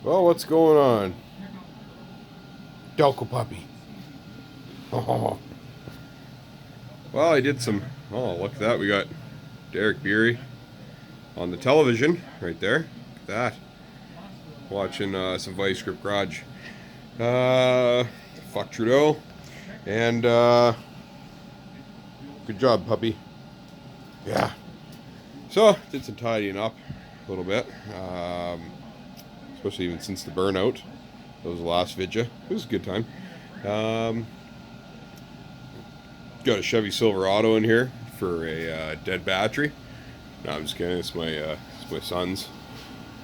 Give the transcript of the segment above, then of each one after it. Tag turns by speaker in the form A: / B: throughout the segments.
A: Well, what's going on? Delco puppy. Oh. Well, I did some. Oh, look at that. We got Derek Beery on the television right there. Look at that. Watching some Vice Grip Garage. Fuck Trudeau. And good job, puppy. Yeah. So, did some tidying up a little bit. Especially even since the burnout. That was the last vidya. It was a good time. Got a Chevy Silverado in here for a dead battery. No, I'm just kidding. It's my son's.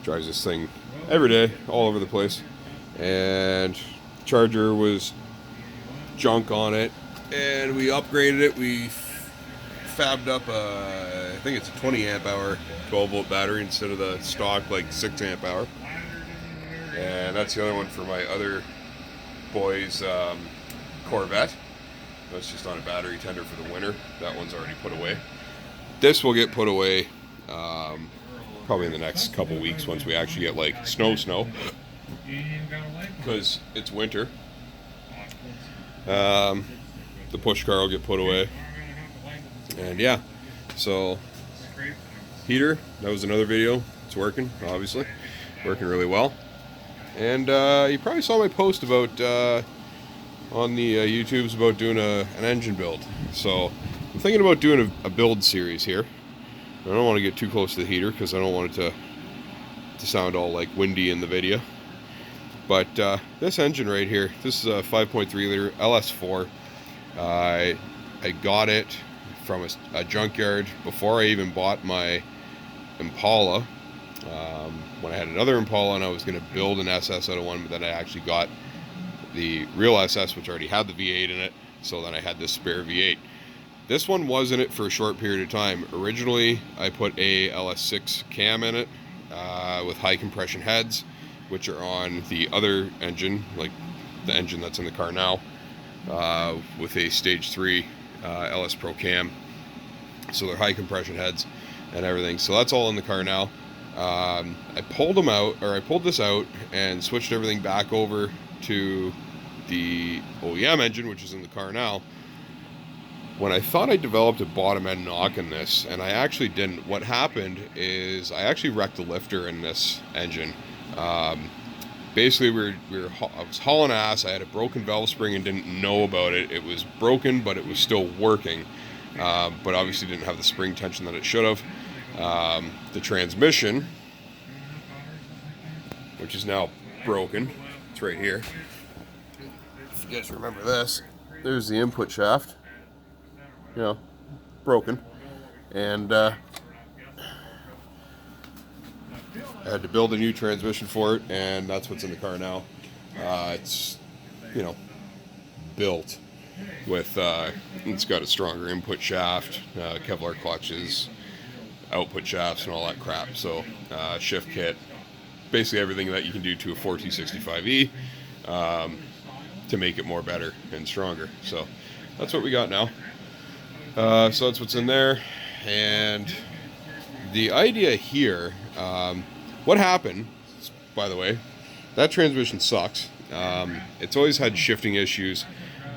A: Drives this thing every day, all over the place. And charger was junk on it, and we upgraded it. We fabbed up I think it's a 20 amp hour 12 volt battery instead of the stock like 6 amp hour. And that's the other one for my other boy's Corvette. That's just on a battery tender for the winter. That one's already put away. This will get put away probably in the next couple weeks once we actually get like snow because it's winter. The push car will get put away, and yeah, so heater, that was another video. It's working, obviously working really well. And you probably saw my post about on the YouTube's about doing an engine build. So I'm thinking about doing a build series here. I don't want to get too close to the heater because I don't want it to sound all like windy in the video. But this engine right here, this is a 5.3 liter LS4. I got it from a junkyard before I even bought my Impala. When I had another Impala and I was going to build an SS out of one, but then I actually got the real SS, which already had the V8 in it, so then I had this spare V8. This one was in it for a short period of time. Originally, I put a LS6 cam in it with high compression heads, which are on the other engine, like the engine that's in the car now, with a stage 3 LS Pro cam. So they're high compression heads and everything. So that's all in the car now. I pulled this out and switched everything back over to the OEM engine, which is in the car now. When I thought I developed a bottom end knock in this, and I actually didn't. What happened is I actually wrecked a lifter in this engine. Basically, I was hauling ass. I had a broken valve spring and didn't know about it. It was broken, but it was still working. But obviously didn't have the spring tension that it should have. The transmission, which is now broken, it's right here. If you guys remember this, there's the input shaft. You know, broken. And I had to build a new transmission for it, and that's what's in the car now. It's, you know, built with, it's got a stronger input shaft, Kevlar clutches, output shafts, and all that crap. So, shift kit, basically everything that you can do to a 4T65E to make it more better and stronger. So, that's what we got now. So that's what's in there. And the idea here, what happened, by the way, that transmission sucks. It's always had shifting issues.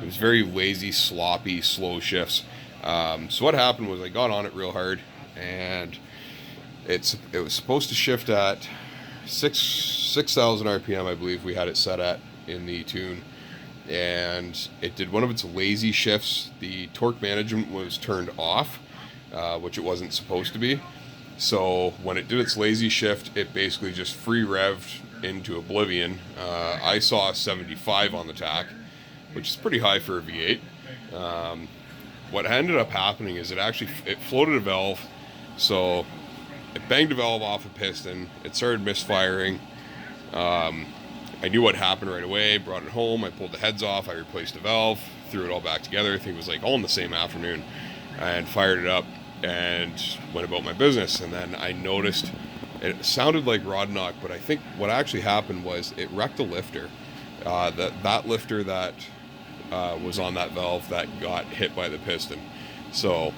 A: It was very lazy, sloppy, slow shifts. So what happened was I got on it real hard, and it was supposed to shift at 6,000 RPM, I believe we had it set at in the tune. And it did one of its lazy shifts. The torque management was turned off, which it wasn't supposed to be. So when it did its lazy shift, it basically just free revved into oblivion. I saw a 75 on the tach, which is pretty high for a V8. What ended up happening is it floated a valve, so it banged a valve off a piston. It started misfiring. I knew what happened right away, brought it home, I pulled the heads off, I replaced the valve, threw it all back together. I think it was like all in the same afternoon, and fired it up and went about my business. And then I noticed it sounded like rod knock, but I think what actually happened was it wrecked a lifter. That lifter that was on that valve that got hit by the piston. So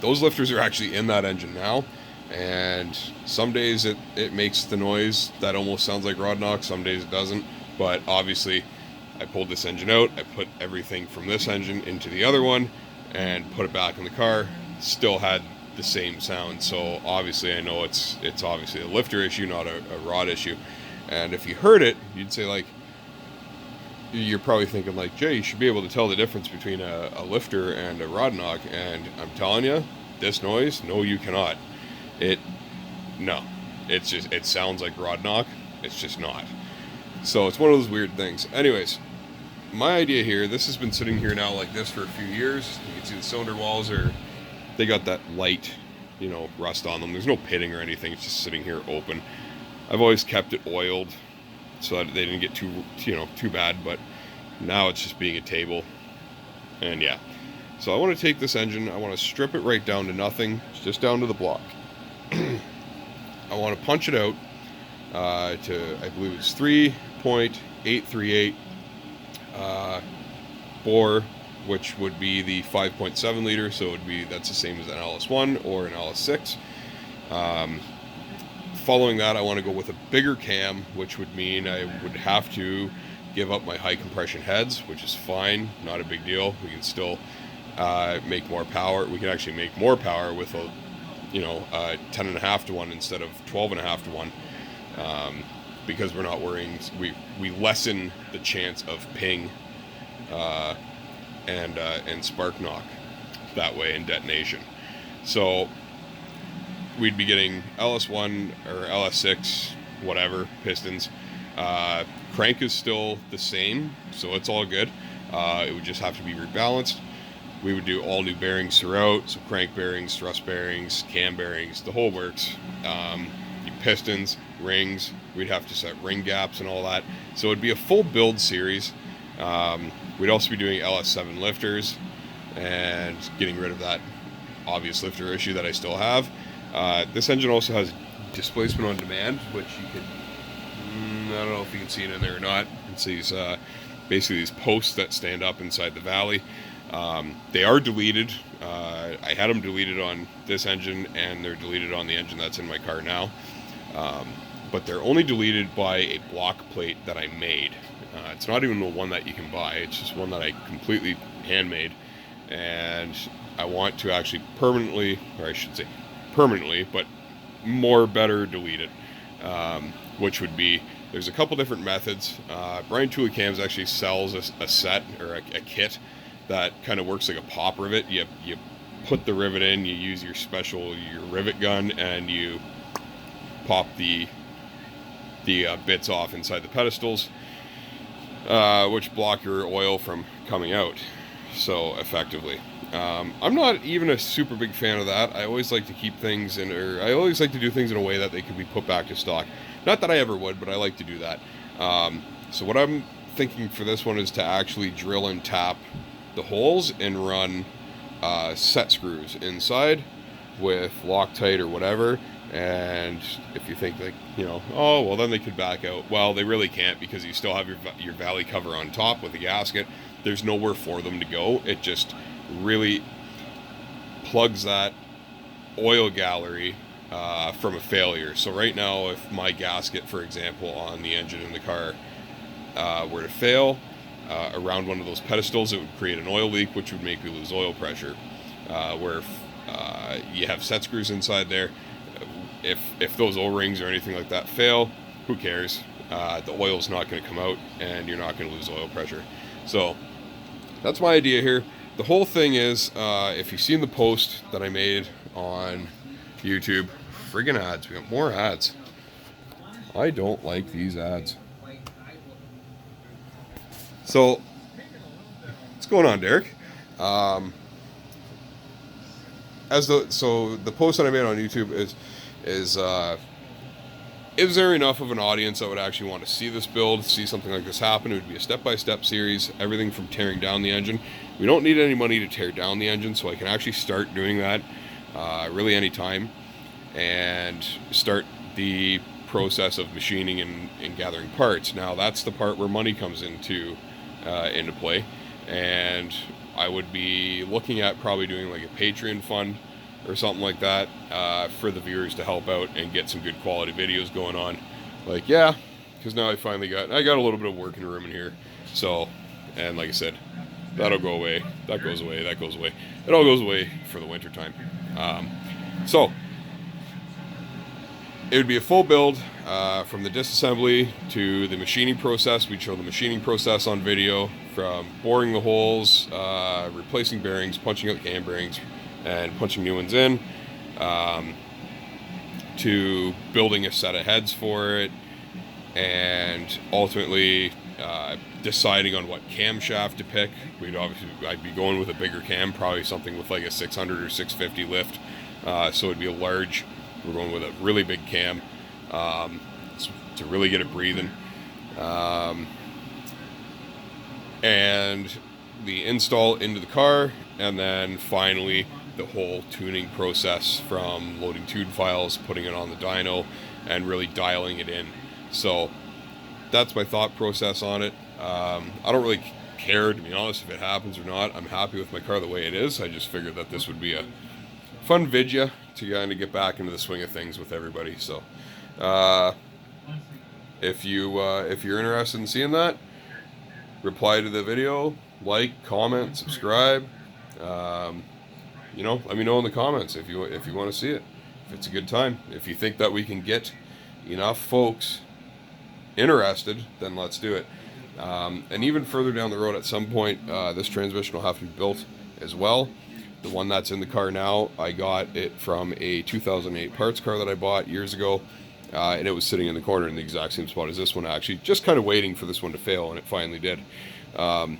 A: those lifters are actually in that engine now. And some days it makes the noise that almost sounds like rod knock, some days it doesn't. But obviously I pulled this engine out, I put everything from this engine into the other one and put it back in the car, still had the same sound. So obviously I know it's obviously a lifter issue, not a rod issue. And if you heard it, you'd say like, you're probably thinking like, Jay, you should be able to tell the difference between a lifter and a rod knock. And I'm telling you, this noise, no, you cannot. No, it's just, it sounds like rod knock. It's just not. So it's one of those weird things. Anyways, my idea here, this has been sitting here now like this for a few years. You can see the cylinder walls they got that light, rust on them. There's no pitting or anything. It's just sitting here open. I've always kept it oiled so that they didn't get too bad, but now it's just being a table. And yeah, so I want to take this engine, I want to strip it right down to nothing, just down to the block. I want to punch it out to, I believe it's 3.838 bore, which would be the 5.7 liter, so that's the same as an LS1 or an LS6. Following that, I want to go with a bigger cam, which would mean I would have to give up my high compression heads, which is fine, not a big deal. We can still make more power. We can actually make more power with a 10.5 to 1 instead of 12.5 to 1, because we're not worrying. We lessen the chance of ping and spark knock that way in detonation. So we'd be getting LS1 or LS6, whatever, pistons. Crank is still the same, so it's all good. It would just have to be rebalanced. We would do all new bearings throughout, so crank bearings, thrust bearings, cam bearings, the whole works. Pistons, rings, we'd have to set ring gaps and all that. So it'd be a full build series. We'd also be doing LS7 lifters and getting rid of that obvious lifter issue that I still have. This engine also has displacement on demand, which you can, I don't know if you can see it in there or not. It's these, basically these posts that stand up inside the valley. They are deleted. I had them deleted on this engine, and they're deleted on the engine that's in my car now. But they're only deleted by a block plate that I made. It's not even the one that you can buy. It's just one that I completely handmade. And I want to actually permanently, or I should say permanently, but better delete it, which would be, there's a couple different methods. Brian Tooley Cams actually sells a set or a kit that kind of works like a pop rivet. You put the rivet in, you use your rivet gun, and you pop the bits off inside the pedestals, which block your oil from coming out so effectively. I'm not even a super big fan of that. I always like to keep things I always like to do things in a way that they can be put back to stock. Not that I ever would, but I like to do that. So what I'm thinking for this one is to actually drill and tap the holes and run set screws inside with Loctite or whatever. And if you think like, oh, well, then they could back out. Well, they really can't, because you still have your valley cover on top with the gasket. There's nowhere for them to go. It just really plugs that oil gallery from a failure. So right now, if my gasket, for example, on the engine in the car were to fail around one of those pedestals, it would create an oil leak, which would make me lose oil pressure. Where if you have set screws inside there, if those O-rings or anything like that fail, who cares? The oil's not going to come out, and you're not going to lose oil pressure. So that's my idea here. The whole thing is, if you've seen the post that I made on YouTube, friggin' ads, we got more ads. I don't like these ads. So, what's going on, Derek? The post that I made on YouTube is there enough of an audience that would actually want to see this build, see something like this happen? It would be a step-by-step series, everything from tearing down the engine. We don't need any money to tear down the engine, so I can actually start doing that really anytime, and start the process of machining and gathering parts. Now that's the part where money comes into play, and I would be looking at probably doing like a Patreon fund or something like that, for the viewers to help out and get some good quality videos going on. Like, yeah, because now I got a little bit of working room in here. So, and like I said, that'll go away. That goes away. That goes away. It all goes away for the winter time. So it would be a full build, from the disassembly to the machining process. We'd show the machining process on video, from boring the holes, replacing bearings, punching out cam bearings, and punching new ones in, to building a set of heads for it, and ultimately deciding on what camshaft to pick. I'd be going with a bigger cam, probably something with like a 600 or 650 lift. So it'd be a large. We're going with a really big cam, to really get it breathing. And the install into the car, and then finally the whole tuning process, from loading tune files, putting it on the dyno, and really dialing it in. So that's my thought process on it. I don't really care, to be honest, if it happens or not. I'm happy with my car the way it is. I just figured that this would be a fun vidya to kind of get back into the swing of things with everybody. So if you're interested in seeing that, reply to the video, like, comment, subscribe. Let me know in the comments if you want to see it, if it's a good time. If you think that we can get enough folks interested, then let's do it. And even further down the road, at some point, this transmission will have to be built as well. The one that's in the car now, I got it from a 2008 parts car that I bought years ago, and it was sitting in the corner in the exact same spot as this one, actually, just kind of waiting for this one to fail, and it finally did. I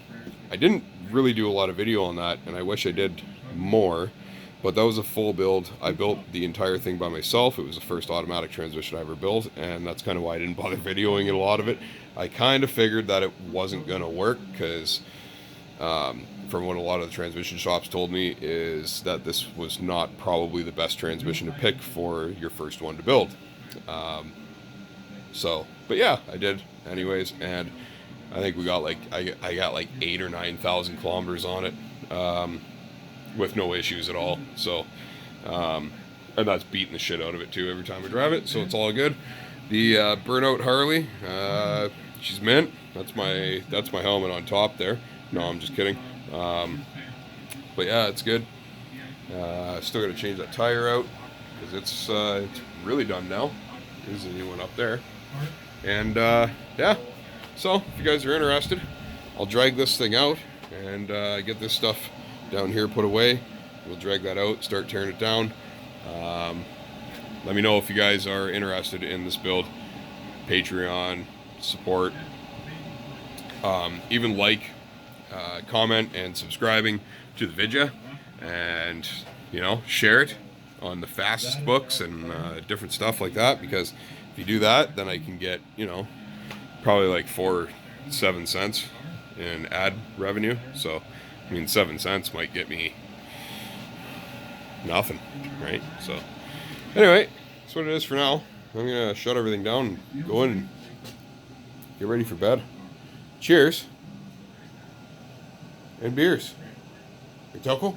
A: didn't really do a lot of video on that, and I wish I did more, but that was a full build. I built the entire thing by myself. It was the first automatic transmission I ever built, and that's kind of why I didn't bother videoing a lot of it. I kind of figured that it wasn't going to work, because from what a lot of the transmission shops told me, is that this was not probably the best transmission to pick for your first one to build. But yeah, I did anyways, and I think we got I got like 8,000 or 9,000 kilometers on it, with no issues at all. So, and that's beating the shit out of it too every time I drive it, so it's all good. The Burnout Harley, she's mint. That's my helmet on top there. No, I'm just kidding. But yeah, it's good. Still got to change that tire out, because it's really done now. There's a new one up there. And yeah, so if you guys are interested, I'll drag this thing out and get this stuff down here put away. We'll drag that out, start tearing it down. Let me know if you guys are interested in this build. Patreon support, even comment and subscribing to the video, and share it on the fastest books and different stuff like that, because if you do that, then I can get probably like 4 or 7 cents in ad revenue. So 7 cents might get me nothing, right? So anyway, that's what it is for now. I'm gonna shut everything down and go in and get ready for bed. Cheers and beers. Hey, Toko?